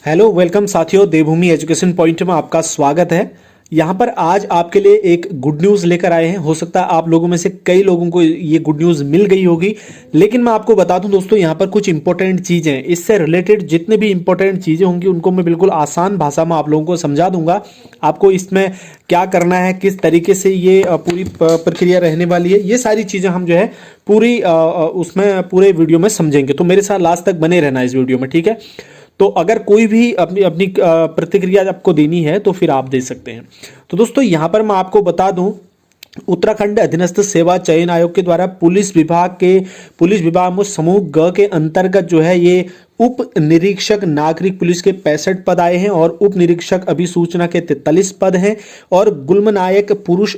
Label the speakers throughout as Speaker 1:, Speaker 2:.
Speaker 1: Hello welcome साथियों, देवभूमि education point में आपका स्वागत है। यहाँ पर आज आपके लिए एक गुड न्यूज़ लेकर आए हैं। हो सकता है आप लोगों में से कई लोगों को ये गुड न्यूज़ मिल गई होगी, लेकिन मैं आपको बता दूं दोस्तों, यहाँ पर कुछ इंपॉर्टेंट चीज़ें, इससे रिलेटेड जितने भी इंपॉर्टेंट चीज़ें होंगी उनको मैं बिल्कुल आसान भाषा में आप लोगों को समझा दूंगा। आपको इसमें क्या करना है, किस तरीके से ये पूरी प्रक्रिया रहने वाली है, ये सारी चीज़ें हम जो है पूरी उसमें पूरे वीडियो में समझेंगे। तो मेरे साथ लास्ट तक बने रहना इस वीडियो में, ठीक है। तो अगर कोई भी अपनी अपनी प्रतिक्रिया आपको देनी है तो फिर आप दे सकते हैं। तो दोस्तों यहाँ पर मैं आपको बता दूं, उत्तराखंड अधीनस्थ सेवा चयन आयोग के द्वारा पुलिस विभाग में समूह ग के अंतर्गत जो है ये उप निरीक्षक नागरिक पुलिस के 65 पद आए हैं और उप निरीक्षक अभिसूचना के 43 पद हैं और गुल्मनायक पुरुष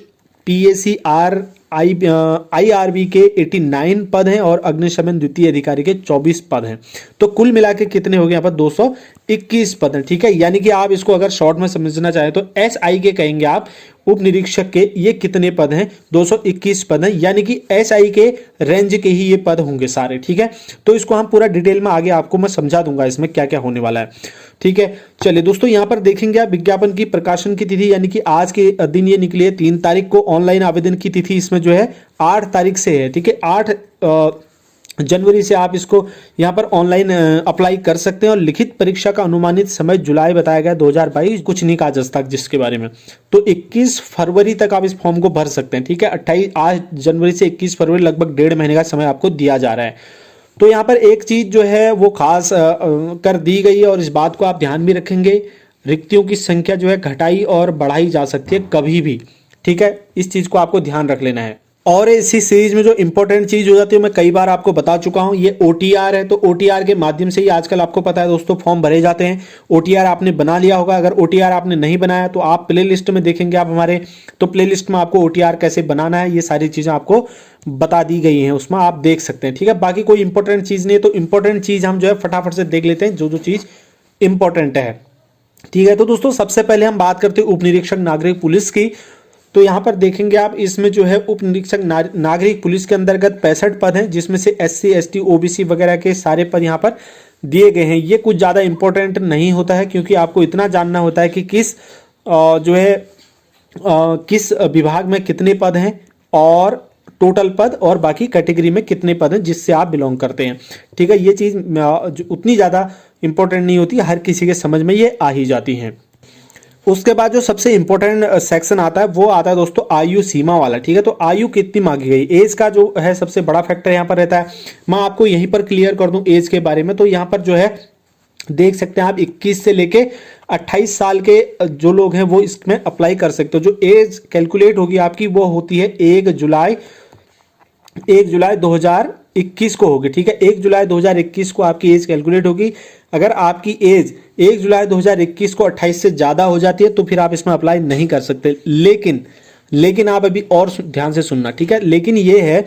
Speaker 1: PACR IRB के 89 पद हैं और अग्निशमन द्वितीय अधिकारी के 24 पद हैं। तो कुल मिला के कितने हो गए यहाँ पर 221 पद हैं, ठीक है। यानी कि आप इसको अगर शॉर्ट में समझना चाहें तो SI के कहेंगे आप, उप निरीक्षक के ये कितने पद हैं, 221 पद हैं, यानी कि SI के रेंज के ही ये पद होंगे सारे, ठीक है। तो इसको हम पूरा डिटेल में आगे आपको मैं समझा दूंगा इसमें क्या क्या होने वाला है, ठीक है। चलिए दोस्तों, यहाँ पर देखेंगे आप विज्ञापन की प्रकाशन की तिथि, यानी कि आज के दिन ये निकली है 3 तारीख को। ऑनलाइन आवेदन की तिथि इसमें जो है 8 तारीख से है, ठीक है। 8 जनवरी से आप इसको यहाँ पर ऑनलाइन अप्लाई कर सकते हैं और लिखित परीक्षा का अनुमानित समय जुलाई बताया गया 2022, कुछ नहीं कहा जब तक जिसके बारे में। तो 21 फरवरी तक आप इस फॉर्म को भर सकते हैं, ठीक है। 8 जनवरी से 21 फरवरी लगभग 1.5 महीने का समय आपको दिया जा रहा है। तो यहाँ पर एक चीज जो है वो खास कर दी गई है और इस बात को आप ध्यान भी रखेंगे, रिक्तियों की संख्या जो है घटाई और बढ़ाई जा सकती है कभी भी, ठीक है। इस चीज को आपको ध्यान रख लेना है। और इसी सीरीज में जो इंपॉर्टेंट चीज हो जाती है, मैं कई बार आपको बता चुका हूं, ये OTR है। तो OTR के माध्यम से ही आजकल आपको पता है दोस्तों फॉर्म भरे जाते हैं। OTR आपने बना लिया होगा, अगर OTR आपने नहीं बनाया तो आप प्लेलिस्ट में देखेंगे आप हमारे, तो प्लेलिस्ट में आपको OTR कैसे बनाना है ये सारी चीजें आपको बता दी गई हैं, उसमें आप देख सकते हैं, ठीक है। बाकी कोई इंपॉर्टेंट चीज नहीं है, तो इंपॉर्टेंट चीज हम जो है फटाफट से देख लेते हैं, जो जो चीज इंपॉर्टेंट है, ठीक है। तो दोस्तों सबसे पहले हम बात करते हैं उप निरीक्षक नागरिक पुलिस की। तो यहां पर देखेंगे आप, इसमें जो है उप निरीक्षक नागरिक पुलिस के अंतर्गत 65 पद हैं, जिसमें से SC ST OBC वगैरह के सारे पद यहां पर दिए गए हैं। ये कुछ ज्यादा इंपॉर्टेंट नहीं होता है, क्योंकि आपको इतना जानना होता है कि किस विभाग में कितने पद हैं और टोटल पद और बाकी कैटेगरी में कितने पद हैं जिससे आप बिलोंग करते हैं, ठीक है। ये चीज उतनी ज्यादा इंपॉर्टेंट नहीं होती, हर किसी के समझ में ये आ ही जाती हैं। उसके बाद जो सबसे इंपॉर्टेंट सेक्शन आता है वो आता है दोस्तों आयु सीमा वाला, ठीक है। तो आयु कितनी मांगी गई, एज का जो है सबसे बड़ा फैक्टर यहाँ पर रहता है। मैं आपको यहीं पर क्लियर कर दूं एज के बारे में। तो यहाँ पर जो है देख सकते हैं आप 21 से लेके 28 साल के जो लोग हैं वो इसमें अप्लाई कर सकते हो। जो एज कैलकुलेट होगी आपकी वो होती है 1 जुलाई 2021 को होगी, ठीक है। 1 जुलाई 2021 को आपकी एज कैलकुलेट होगी। अगर आपकी एज 1 जुलाई 2021 को 28 से ज्यादा हो जाती है तो फिर आप इसमें अप्लाई नहीं कर सकते। लेकिन आप अभी और ध्यान से सुनना, ठीक है। लेकिन ये है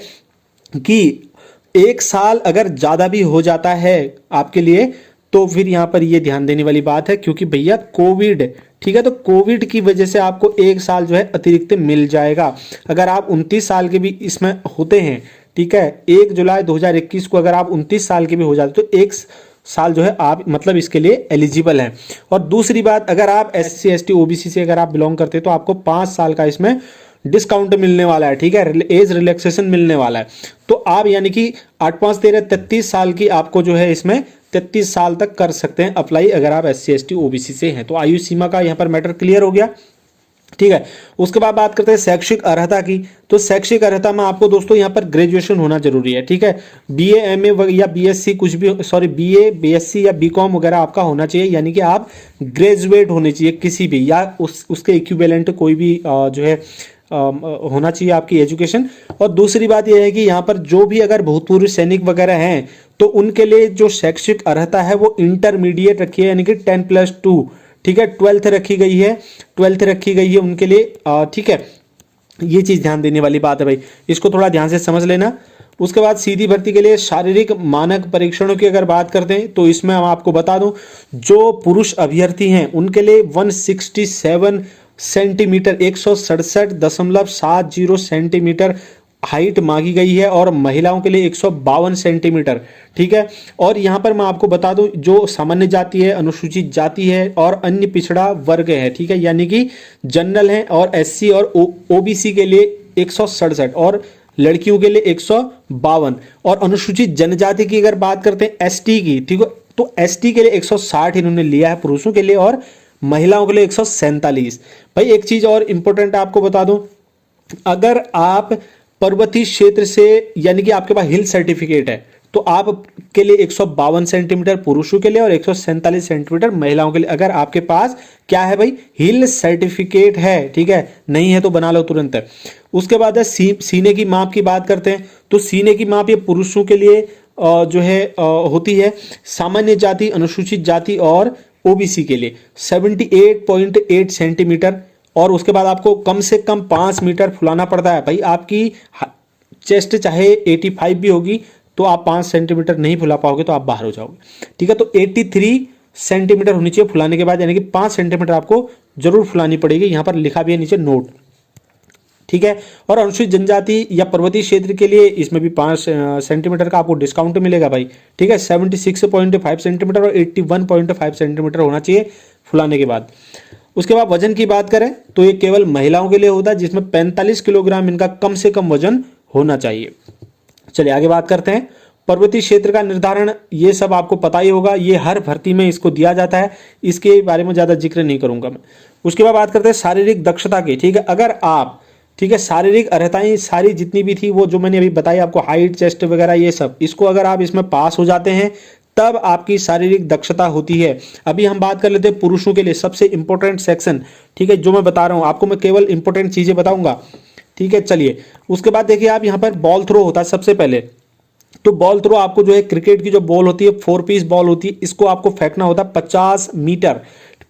Speaker 1: कि 1 साल अगर ज्यादा भी हो जाता है आपके लिए तो फिर यहां पर ये ध्यान देने वाली बात है, क्योंकि भैया कोविड, ठीक है। तो कोविड की वजह से आपको 1 साल जो है अतिरिक्त मिल जाएगा। अगर आप 29 साल के भी इसमें होते हैं, ठीक है, 1 जुलाई 2021 को अगर आप 29 साल के भी हो जाते तो 1 साल जो है आप मतलब इसके लिए एलिजिबल हैं। और दूसरी बात, अगर आप SC ST OBC से अगर आप बिलोंग करते हैं तो आपको 5 साल का इसमें डिस्काउंट मिलने वाला है, ठीक है, एज रिलैक्सेशन मिलने वाला है। तो आप यानी कि 8 5 13 33 साल की आपको जो है इसमें 33 साल तक कर सकते हैं अप्लाई, अगर आप SC ST OBC से हैं। तो आयु सीमा का यहाँ पर मैटर क्लियर हो गया, ठीक है। उसके बाद बात करते हैं शैक्षिक अर्हता की। तो शैक्षिक अर्हता में आपको दोस्तों यहाँ पर ग्रेजुएशन होना जरूरी है, ठीक है। BA MA या BSc कुछ भी, सॉरी BA BSc या BCom वगैरह आपका होना चाहिए, यानी कि आप ग्रेजुएट होने चाहिए किसी भी, या उसके इक्विवेलेंट कोई भी जो है होना चाहिए आपकी एजुकेशन। और दूसरी बात यह है कि यहाँ पर जो भी अगर भूतपूर्व सैनिक वगैरह हैं तो उनके लिए जो शैक्षिक अर्हता है वो इंटरमीडिएट रखी है, यानी कि 10+2, ठीक है। 12th रखी गई है उनके लिए, ठीक है। ये चीज ध्यान देने वाली बात है भाई, इसको थोड़ा ध्यान से समझ लेना। उसके बाद सीधी भर्ती के लिए शारीरिक मानक परीक्षणों की अगर बात करते हैं तो इसमें हम आपको बता दूं, जो पुरुष अभ्यर्थी हैं उनके लिए 167 सेंटीमीटर 167.70 सेंटीमीटर हाइट मांगी गई है और महिलाओं के लिए 152 सेंटीमीटर। ठीक है, और यहाँ पर मैं आपको बता दूं जो सामान्य जाति है, अनुसूचित जाति है और अन्य पिछड़ा वर्ग है, ठीक है, यानी कि जनरल है, और एससी और ओबीसी के लिए 167 और लड़कियों के लिए 152, और अनुसूचित जनजाति की अगर बात करते हैं एसटी की, ठीक है, तो एसटी के लिए 160 इन्होंने लिया है पुरुषों के लिए, और महिलाओं के लिए 147। भाई एक चीज और इंपॉर्टेंट आपको बता दूं, अगर आप पर्वतीय क्षेत्र से यानी कि आपके पास हिल सर्टिफिकेट है तो आप के लिए 152 सेंटीमीटर पुरुषों के लिए और 147 सेंटीमीटर महिलाओं के लिए, अगर आपके पास क्या है भाई, हिल सर्टिफिकेट है। ठीक है, नहीं है तो बना लो तुरंत। उसके बाद है सीने की माप की बात करते हैं, तो सीने की माप ये पुरुषों के लिए जो है होती है, सामान्य जाति, अनुसूचित जाति और ओबीसी के लिए 78.8 सेंटीमीटर, और उसके बाद आपको कम से कम 5 मीटर फुलाना पड़ता है। भाई आपकी चेस्ट चाहे 85 भी होगी तो आप 5 सेंटीमीटर नहीं फुला पाओगे तो आप बाहर हो जाओगे। ठीक है, तो 83 सेंटीमीटर होनी चाहिए फुलाने के बाद, यानी कि 5 सेंटीमीटर आपको जरूर फुलानी पड़ेगी। यहां पर लिखा भी है नीचे नोट। ठीक है, और अनुसूचित जनजाति या पर्वतीय क्षेत्र के लिए इसमें भी 5 सेंटीमीटर का आपको डिस्काउंट मिलेगा भाई। ठीक है, 76.5 सेंटीमीटर और 81.5 सेंटीमीटर होना चाहिए फुलाने के बाद। उसके बाद वजन की बात करें तो ये केवल महिलाओं के लिए होता है, जिसमें 45 किलोग्राम इनका कम से कम वजन होना चाहिए। चलिए आगे बात करते हैं। पर्वतीय क्षेत्र का निर्धारण, ये सब आपको पता ही होगा, ये हर भर्ती में इसको दिया जाता है, इसके बारे में ज्यादा जिक्र नहीं करूंगा मैं। उसके बाद बात करते हैं शारीरिक दक्षता की। ठीक है, अगर आप, ठीक है, शारीरिक अर्हताएं सारी जितनी भी थी वो जो मैंने अभी बताई आपको, हाइट, चेस्ट वगैरह ये सब, इसको अगर आप इसमें पास हो जाते हैं तब आपकी शारीरिक दक्षता होती है। अभी हम बात कर लेते हैं पुरुषों के लिए सबसे इंपॉर्टेंट सेक्शन। ठीक है, जो मैं बता रहा हूं आपको, मैं केवल इंपॉर्टेंट चीजें बताऊंगा। ठीक है, चलिए उसके बाद देखिए आप, यहां पर बॉल थ्रो होता है सबसे पहले। तो बॉल थ्रो आपको जो है क्रिकेट की जो बॉल होती है, 4 पीस बॉल होती है, इसको आपको फेंकना होता है 50 मीटर,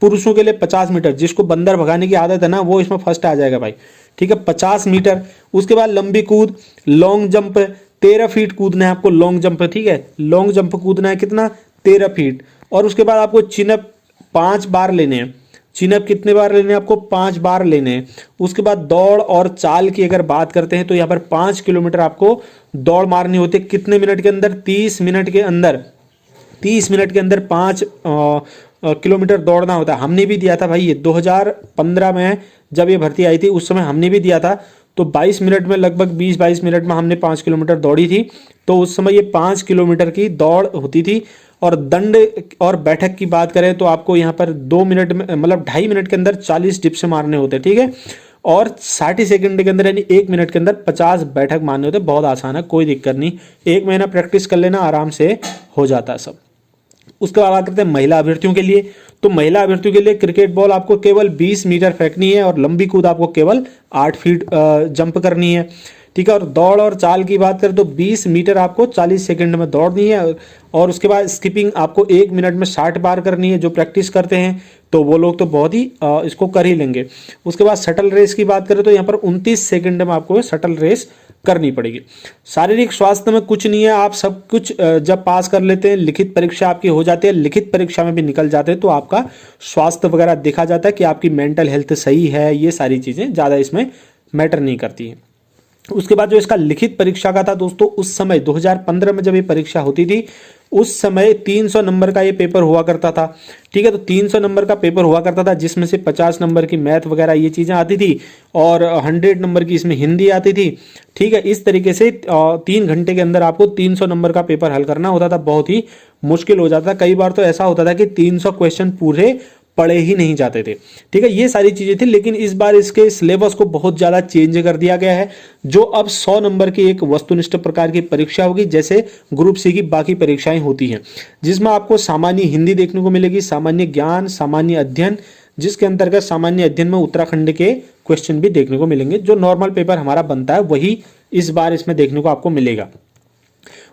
Speaker 1: पुरुषों के लिए 50 मीटर। जिसको बंदर भगाने की आदत है ना, वो इसमें फर्स्ट आ जाएगा भाई। ठीक है, 50 मीटर। उसके बाद लंबी कूद, लॉन्ग जंप, 13 फीट कूदना है आपको, लॉन्ग जंप। ठीक है, लॉन्ग जंप कूदना है कितना, 13 फीट। और उसके बाद आपको चिनअप 5 बार लेने हैं। चिनअप कितने बार लेने हैं आपको, 5 बार लेने हैं। उसके बाद दौड़ और चाल की अगर बात करते हैं तो यहाँ पर 5 किलोमीटर आपको दौड़ मारनी होती है। कितने मिनट के अंदर, 30 मिनट के अंदर। 30 मिनट के अंदर 5 किलोमीटर दौड़ना होता है। हमने भी दिया था भाई ये 2015 में जब ये भर्ती आई थी, उस समय हमने भी दिया था। तो 22 मिनट में, लगभग 20-22 मिनट में हमने 5 किलोमीटर दौड़ी थी। तो उस समय ये 5 किलोमीटर की दौड़ होती थी। और दंड और बैठक की बात करें तो आपको यहाँ पर 2 मिनट में, मतलब 2.5 मिनट के अंदर 40 डिप्स मारने होते हैं। ठीक है, और 60 सेकंड के अंदर यानी 1 मिनट के अंदर 50 बैठक मारने होते हैं। बहुत आसान है, कोई दिक्कत नहीं, 1 महीना प्रैक्टिस कर लेना, आराम से हो जाता है सब। उसके बाद बात करते हैं महिला अभ्यर्थियों के लिए। तो महिला अभ्यर्थियों के लिए क्रिकेट बॉल आपको केवल 20 मीटर फेंकनी है और लंबी कूद आपको केवल 8 फीट जंप करनी है। ठीक है, और दौड़ और चाल की बात करें तो 20 मीटर आपको 40 सेकंड में दौड़नी है। और उसके बाद स्किपिंग आपको 1 मिनट में 60 बार करनी है। जो प्रैक्टिस करते हैं तो वो लोग तो बहुत ही इसको कर ही लेंगे। उसके बाद शटल रेस की बात करें तो यहाँ पर 29 सेकंड में आपको शटल रेस करनी पड़ेगी। शारीरिक स्वास्थ्य में कुछ नहीं है, आप सब कुछ जब पास कर लेते हैं, लिखित परीक्षा आपकी हो जाती है, लिखित परीक्षा में भी निकल जाते हैं तो आपका स्वास्थ्य वगैरह देखा जाता है कि आपकी मेंटल हेल्थ सही है। ये सारी चीजें ज्यादा इसमें मैटर नहीं करती हैं। उसके बाद जो इसका लिखित परीक्षा का था दोस्तों, उस समय 2015 में जब ये परीक्षा होती थी उस समय 300 नंबर का ये पेपर हुआ करता था। ठीक है, तो 300 नंबर का पेपर हुआ करता था, जिसमें से 50 नंबर की मैथ वगैरह ये चीजें आती थी और 100 नंबर की इसमें हिंदी आती थी। ठीक है, इस तरीके से 3 घंटे के अंदर आपको 300 नंबर का पेपर हल करना होता था। बहुत ही मुश्किल हो जाता था, कई बार तो ऐसा होता था कि 300 क्वेश्चन पूरे पढ़े ही नहीं जाते थे। ठीक है, ये सारी चीजें थी, लेकिन इस बार इसके सिलेबस को बहुत ज्यादा चेंज कर दिया गया है, जो अब 100 नंबर की एक वस्तुनिष्ठ प्रकार की परीक्षा होगी, जैसे ग्रुप सी की बाकी परीक्षाएं होती हैं, जिसमें आपको सामान्य हिंदी देखने को मिलेगी, सामान्य ज्ञान, सामान्य अध्ययन, जिसके अंतर्गत सामान्य अध्ययन में उत्तराखंड के क्वेश्चन भी देखने को मिलेंगे। जो नॉर्मल पेपर हमारा बनता है वही इस बार इसमें देखने को आपको मिलेगा।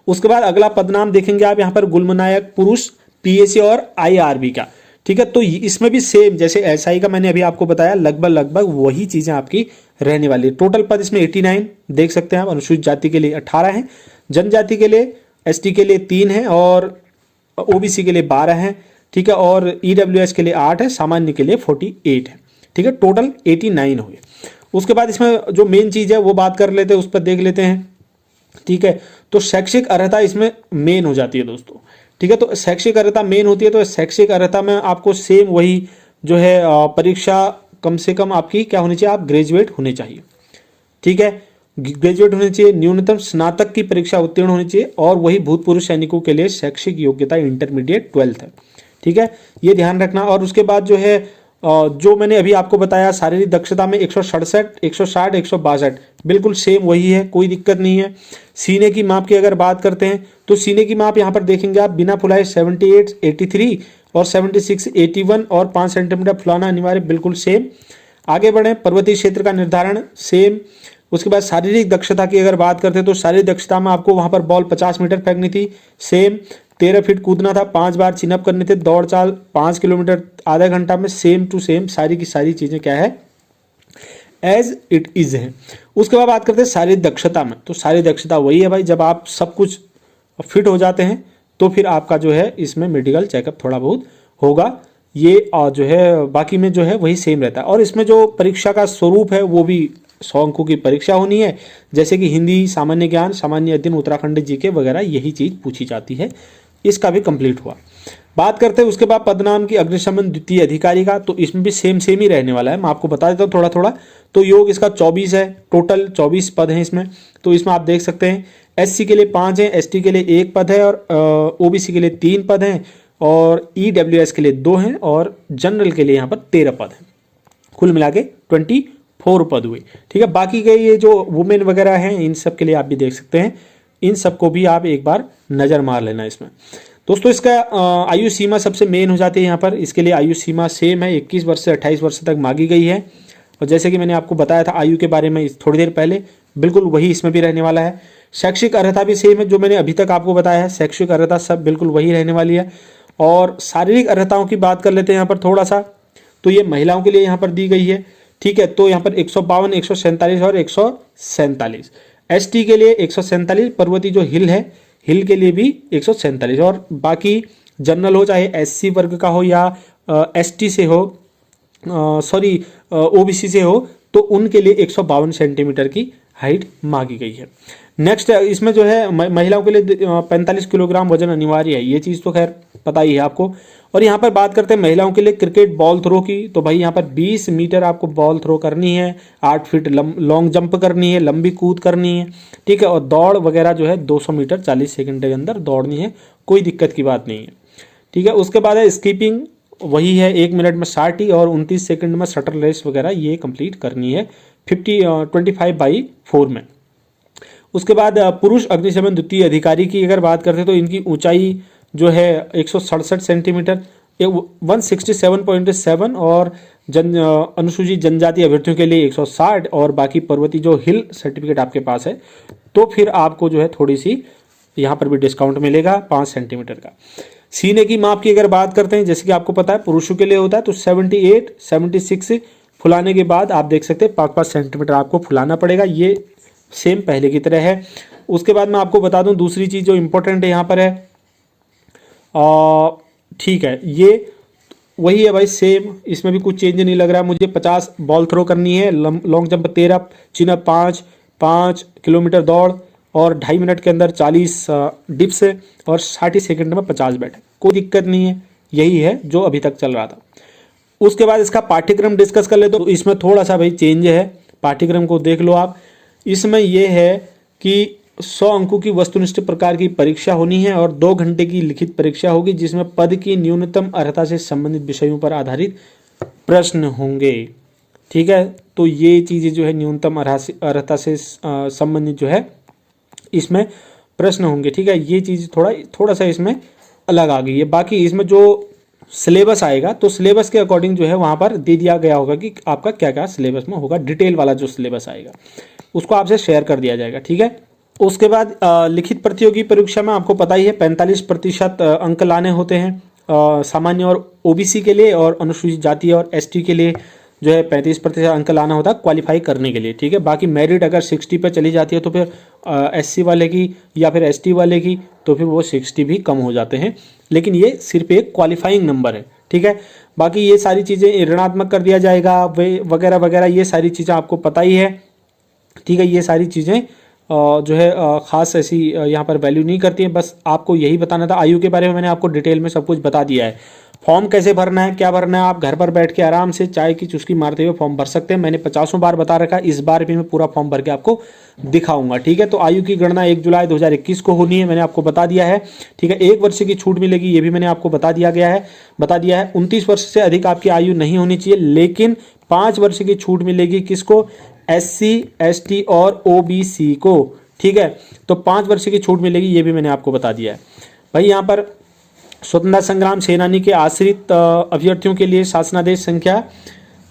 Speaker 1: उसके बाद अगला पदनाम देखेंगे आप यहाँ पर, गुलमनायक पुरुष पीएससी और आईआरबी का। ठीक है, तो इसमें भी सेम जैसे एसआई का मैंने अभी आपको बताया, लगभग वही चीजें आपकी रहने वाली है। टोटल पद इसमें 89 देख सकते हैं आप। अनुसूचित जाति के लिए 18 हैं, जनजाति के लिए, एसटी के लिए 3 है और ओबीसी के लिए 12 है। ठीक है, और ईडब्ल्यूएस के लिए 8 है, सामान्य के लिए 48 है। ठीक है, टोटल 89 हुए। उसके बाद इसमें जो मेन चीज़ है वो बात कर लेते हैं, उस पर देख लेते हैं। ठीक है, तो शैक्षिक अर्हता इसमें मेन हो जाती है दोस्तों। ठीक है, तो शैक्षिक अर्हता मेन होती है, तो शैक्षिक अर्हता में आपको सेम वही जो है परीक्षा कम से कम आपकी क्या होनी चाहिए, आप ग्रेजुएट होने चाहिए। ठीक है, ग्रेजुएट होने चाहिए, न्यूनतम स्नातक की परीक्षा उत्तीर्ण होनी चाहिए, और वही भूतपूर्व सैनिकों के लिए शैक्षिक योग्यता इंटरमीडिएट 12th है। ठीक है, ये ध्यान रखना। और उसके बाद जो है जो मैंने अभी आपको बताया शारीरिक दक्षता में 167, 160, 162 बिल्कुल सेम वही है, कोई दिक्कत नहीं है। सीने की माप की अगर बात करते हैं तो सीने की माप यहाँ पर देखेंगे आप, बिना फुलाए 78, 83 और 76, 81 और 5 सेंटीमीटर फुलाना अनिवार्य, बिल्कुल सेम। आगे बढ़े, पर्वतीय क्षेत्र का निर्धारण सेम। उसके बाद शारीरिक दक्षता की अगर बात करते हैं तो शारीरिक दक्षता में आपको वहां पर बॉल 50 मीटर फेंकनी थी, सेम। 13 फीट कूदना था, 5 बार चिनअप करने थे, दौड़ चाल 5 किलोमीटर आधा घंटा में, सेम टू सेम सारी की सारी चीजें क्या है, एज इट इज है। उसके बाद बात करते हैं शारीरिक दक्षता में, तो शारीरिक दक्षता वही है भाई, जब आप सब कुछ फिट हो जाते हैं तो फिर आपका जो है इसमें मेडिकल चेकअप थोड़ा बहुत होगा, ये जो है बाकी में जो है वही सेम रहता है। और इसमें जो परीक्षा का स्वरूप है वो भी 100 अंकों की परीक्षा होनी है, जैसे कि हिंदी, सामान्य ज्ञान, सामान्य अध्ययन, उत्तराखंड जीके वगैरह, यही चीज पूछी जाती है। इसका भी कंप्लीट हुआ। बात करते हैं उसके बाद पदनाम की, अग्निशमन द्वितीय अधिकारी का, तो इसमें भी सेम ही रहने वाला है। मैं आपको बता देता हूँ थोड़ा थोड़ा। तो योग इसका 24 है, टोटल 24 पद हैं इसमें। तो इसमें आप देख सकते हैं एससी के लिए 5 है, एसटी के लिए 1 पद है, और ओबीसी के लिए 3 पद हैं, और ईडब्ल्यूएस के लिए 2 हैं, और जनरल के लिए यहाँ पर 13 पद हैं। कुल मिला के 24 पद हुए। ठीक है, बाकी के ये जो वुमेन वगैरह हैं इन सब के लिए आप भी देख सकते हैं, इन सबको भी आप एक बार नजर मार लेना इसमें। दोस्तों इसका आयु सीमा सबसे मेन हो जाती है यहाँ पर, इसके लिए आयु सीमा सेम है, 21 वर्ष से 28 वर्ष तक मांगी गई है। और जैसे कि मैंने आपको बताया था आयु के बारे में थोड़ी देर पहले, बिल्कुल वही इसमें भी रहने वाला है। शैक्षिक अर्हता भी सेम है, जो मैंने अभी तक आपको बताया है, शैक्षिक अर्हता सब बिल्कुल वही रहने वाली है। और शारीरिक अर्हताओं की बात कर लेते हैं यहाँ पर थोड़ा सा, तो ये महिलाओं के लिए यहाँ पर दी गई है। ठीक है, तो यहाँ पर 152, 147 और 147। एसटी के लिए 147, पर्वतीय जो हिल है, हिल के लिए भी 147, और बाकी जनरल हो चाहे एससी वर्ग का हो या एसटी से हो, सॉरी ओबीसी से हो, तो उनके लिए 152 सेंटीमीटर की हाइट मांगी गई है। नेक्स्ट इसमें जो है महिलाओं के लिए 45 किलोग्राम वजन अनिवार्य है, ये चीज़ तो खैर पता ही है आपको। और यहाँ पर बात करते हैं महिलाओं के लिए क्रिकेट बॉल थ्रो की, तो भाई यहाँ पर 20 मीटर आपको बॉल थ्रो करनी है, 8 फीट लॉन्ग जंप करनी है, लंबी कूद करनी है। ठीक है, और दौड़ वगैरह जो है 200 मीटर 40 सेकंड के अंदर दौड़नी है, कोई दिक्कत की बात नहीं है। ठीक है, उसके बाद है स्कीपिंग, वही है 1 मिनट में 60 और 29 सेकंड में शटल रेस वगैरह ये कंप्लीट करनी है 25/4 में। उसके बाद पुरुष अग्निशमन द्वितीय अधिकारी की अगर बात करते हैं तो इनकी ऊंचाई जो है 167 सेंटीमीटर, 167.7, और अनुसूचित जनजाति अभ्यर्थियों के लिए 160, और बाकी पर्वतीय जो हिल सर्टिफिकेट आपके पास है तो फिर आपको जो है थोड़ी सी यहाँ पर भी डिस्काउंट मिलेगा 5 सेंटीमीटर का। सीने की माप की अगर बात करते हैं, जैसे कि आपको पता है पुरुषों के लिए होता है, तो 78, 76 फुलाने के बाद आप देख सकते हैं 5-5 सेंटीमीटर आपको फुलाना पड़ेगा, ये सेम पहले की तरह है। उसके बाद मैं आपको बता दूं दूसरी चीज जो इंपॉर्टेंट है यहाँ पर है, ठीक है, ये वही है भाई सेम, इसमें भी कुछ चेंज नहीं लग रहा है मुझे। 50 बॉल थ्रो करनी है, लॉन्ग जंप 13, चिनअप 5 किलोमीटर दौड़, और 2.5 मिनट के अंदर 40 डिप्स, और 60 सेकंड में 50 बैठक, कोई दिक्कत नहीं है, यही है जो अभी तक चल रहा था। उसके बाद इसका पाठ्यक्रम डिस्कस कर ले, तो इसमें थोड़ा सा भाई चेंज है, पाठ्यक्रम को देख लो आप। इसमें यह है कि 100 अंकों की वस्तुनिष्ठ प्रकार की परीक्षा होनी है, और 2 घंटे की लिखित परीक्षा होगी, जिसमें पद की न्यूनतम अर्हता से संबंधित विषयों पर आधारित प्रश्न होंगे। ठीक है, तो ये चीजें जो है न्यूनतम अर्हता से संबंधित जो है इसमें प्रश्न होंगे। ठीक है, ये चीज थोड़ा सा इसमें अलग आ गई है। बाकी इसमें जो सिलेबस आएगा तो सिलेबस के अकॉर्डिंग जो है वहां पर दे दिया गया होगा कि आपका क्या क्या सिलेबस में होगा, डिटेल वाला जो सिलेबस आएगा उसको आपसे शेयर कर दिया जाएगा। ठीक है, उसके बाद लिखित प्रतियोगी परीक्षा में आपको पता ही है 45% अंक लाने होते हैं सामान्य और ओबीसी के लिए, और अनुसूचित जाति और एसटी के लिए जो है 35% अंक लाना होता है क्वालिफाई करने के लिए। ठीक है, बाकी मेरिट अगर 60 पे चली जाती है तो फिर एससी वाले की या फिर एसटी वाले की तो फिर वो 60 भी कम हो जाते हैं, लेकिन ये सिर्फ एक क्वालिफाइंग नंबर है। ठीक है। बाकी ये सारी चीज़ें ऋणात्मक कर दिया जाएगा वे वगैरह वगैरह, ये सारी चीज़ें आपको पता ही है, ठीक है। ये सारी चीज़ें जो है ख़ास ऐसी यहाँ पर वैल्यू नहीं करती है। बस आपको यही बताना था। आयु के बारे में मैंने आपको डिटेल में सब कुछ बता दिया है। फॉर्म कैसे भरना है, क्या भरना है, आप घर पर बैठ के आराम से चाय की चुस्की मारते हुए फॉर्म भर सकते हैं। मैंने 50 बार बता रखा है, इस बार भी मैं पूरा फॉर्म भर के आपको दिखाऊंगा, ठीक है। तो आयु की गणना 1 जुलाई 2021 को होनी है, मैंने आपको बता दिया है, ठीक है। 1 वर्ष की छूट मिलेगी, ये भी मैंने आपको बता दिया है। 29 वर्ष से अधिक आपकी आयु नहीं होनी चाहिए, लेकिन 5 वर्ष की छूट मिलेगी किसको, SC ST और OBC को, ठीक है। तो 5 वर्ष की छूट मिलेगी, ये भी मैंने आपको बता दिया है। भाई यहाँ पर स्वतंत्रता संग्राम सेनानी के आश्रित अभ्यर्थियों के लिए शासनादेश संख्या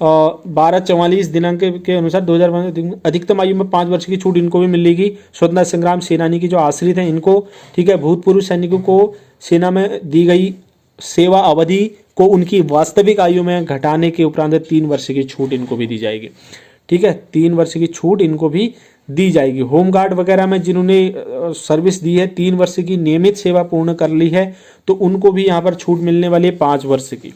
Speaker 1: 1244 दिनांक के अनुसार 2015 अधिकतम आयु में 5 वर्ष की छूट इनको भी मिलेगी। स्वतंत्रता संग्राम सेनानी की जो आश्रित हैं इनको, ठीक है। भूतपूर्व सैनिकों को सेना में दी गई सेवा अवधि को उनकी वास्तविक आयु में घटाने के उपरांत 3 वर्ष की छूट इनको भी दी जाएगी, ठीक है। 3 वर्ष की छूट इनको भी दी जाएगी। होमगार्ड वगैरह में जिन्होंने सर्विस दी है, 3 वर्ष की नियमित सेवा पूर्ण कर ली है, तो उनको भी यहाँ पर छूट मिलने वाली है 5 वर्ष की,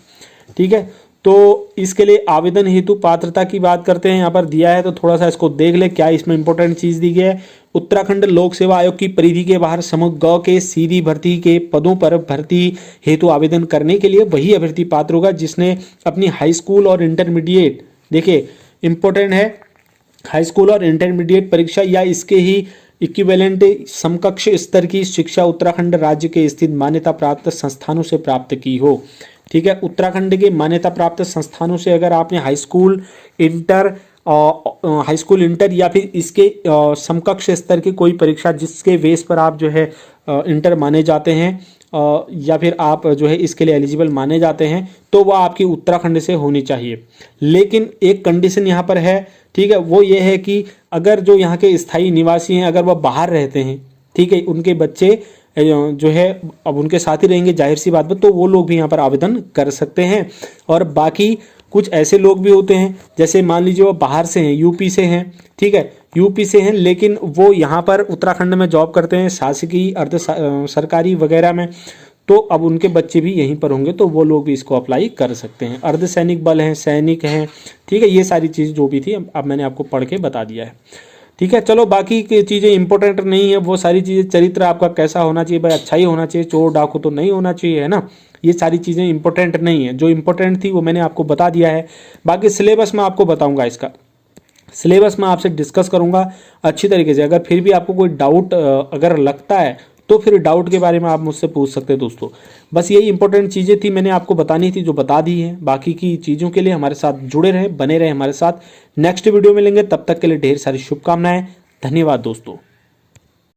Speaker 1: ठीक है। तो इसके लिए आवेदन हेतु पात्रता की बात करते हैं, यहाँ पर दिया है तो थोड़ा सा इसको देख ले, क्या इसमें इंपॉर्टेंट चीज दी गई है। उत्तराखंड लोक सेवा आयोग की परिधि के बाहर समूह ग के सीधी भर्ती के पदों पर भर्ती हेतु आवेदन करने के लिए वही अभ्यर्थी पात्र होगा जिसने अपनी हाई स्कूल और इंटरमीडिएट, देखिए इंपॉर्टेंट है, हाई स्कूल और इंटरमीडिएट परीक्षा या इसके ही इक्विवेलेंट समकक्ष स्तर की शिक्षा उत्तराखंड राज्य के स्थित मान्यता प्राप्त संस्थानों से प्राप्त की हो, ठीक है। उत्तराखंड के मान्यता प्राप्त संस्थानों से अगर आपने हाई स्कूल इंटर या फिर इसके समकक्ष स्तर की कोई परीक्षा जिसके बेस पर आप जो है इंटर माने जाते हैं या फिर आप जो है इसके लिए एलिजिबल माने जाते हैं, तो वह आपकी उत्तराखंड से होनी चाहिए। लेकिन एक कंडीशन यहाँ पर है, ठीक है, वो ये है कि अगर जो यहाँ के स्थायी निवासी हैं अगर वह बाहर रहते हैं, ठीक है, उनके बच्चे जो है अब उनके साथ ही रहेंगे, जाहिर सी बात है, तो वो लोग भी यहाँ पर आवेदन कर सकते हैं। और बाकी कुछ ऐसे लोग भी होते हैं जैसे मान लीजिए वो बाहर से हैं, यूपी से हैं, ठीक है, यूपी से हैं लेकिन वो यहाँ पर उत्तराखंड में जॉब करते हैं शासकीय अर्ध सरकारी वगैरह में, तो अब उनके बच्चे भी यहीं पर होंगे तो वो लोग भी इसको अप्लाई कर सकते हैं। अर्धसैनिक बल हैं, सैनिक हैं, ठीक है, ये सारी चीज़ जो भी थी अब मैंने आपको पढ़ के बता दिया है, ठीक है। चलो बाकी की चीज़ें इंपॉर्टेंट नहीं है, वो सारी चीज़ें, चरित्र आपका कैसा होना चाहिए भाई, अच्छा ही होना चाहिए, चोर डाकू तो नहीं होना चाहिए, है ना, ये सारी चीज़ें इंपॉर्टेंट नहीं है। जो इंपॉर्टेंट थी वो मैंने आपको बता दिया है। बाकी सिलेबस में आपको बताऊंगा, इसका सिलेबस में आपसे डिस्कस करूंगा अच्छी तरीके से। अगर फिर भी आपको कोई डाउट अगर लगता है तो फिर डाउट के बारे में आप मुझसे पूछ सकते हैं दोस्तों। बस यही इंपॉर्टेंट चीज़ें थी मैंने आपको बतानी थी, जो बता दी है। बाकी की चीज़ों के लिए हमारे साथ जुड़े रहें, बने रहें हमारे साथ। नेक्स्ट वीडियो में मिलेंगे, तब तक के लिए ढेर सारी शुभकामनाएं। धन्यवाद दोस्तों।